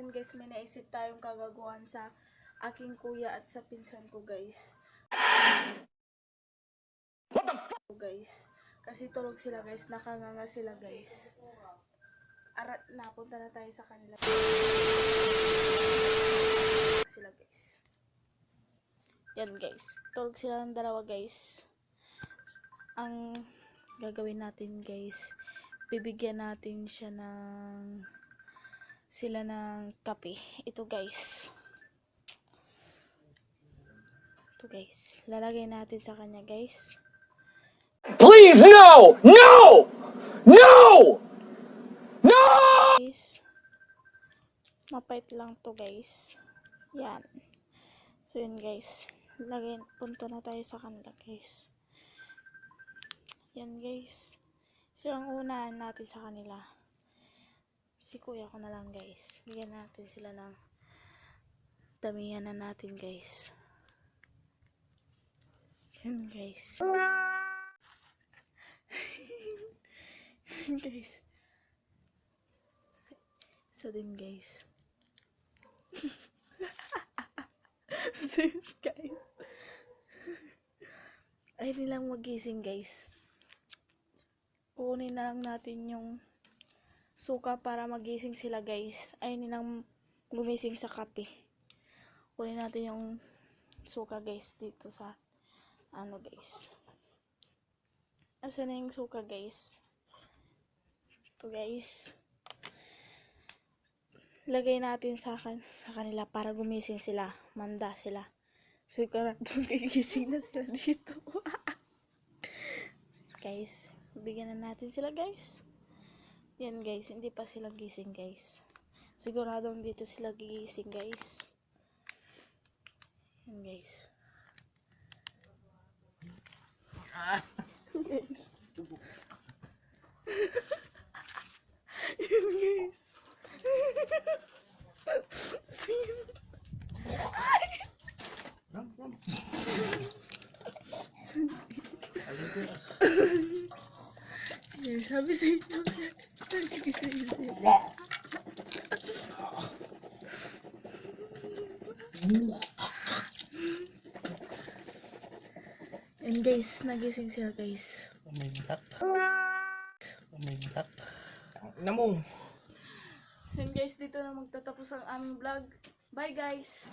Ngayon guys, may naisip tayong kagaguhan sa aking kuya at sa pinsan ko guys. Guys, kasi tulog sila guys, nakanganga sila guys. Arat na, punta na tayo sa kanila. Sila guys. Yan guys, tulog sila ng dalawa guys. Ang gagawin natin guys, bibigyan natin sila ng kape. Ito guys. Ito guys, lalagay natin sa kanya guys. Please, no! No! No! No! Guys, mapait lang to guys. Yan. So yun guys, punto na tayo sa kanila guys. Yan guys, silang unahan natin sa kanila. Si kuya ko na lang guys, bigyan natin sila ng damihan na natin guys. Yan guys. Guys, so din guys. So guys, ay nilang magising guys. Kunin na lang natin yung suka para magising sila guys. Ay nilang gumising sa kape. Kunin natin yung suka guys dito sa ano guys. Asan na yung suka guys? Ito guys. Lagay natin sa kanila para gumising sila. Manda sila. Siguradong gigising na sila dito. Guys, bigyan na natin sila guys. Yan guys, hindi pa sila gising guys. Siguradong dito sila gigising guys. Yan guys. Guys. Yan guys. Sin. Yan, sabi sa inyo. Nagigising sila. And guys, nagising sila guys. Umintak. Namo. And guys, dito na magtatapos ang aming vlog. Bye guys!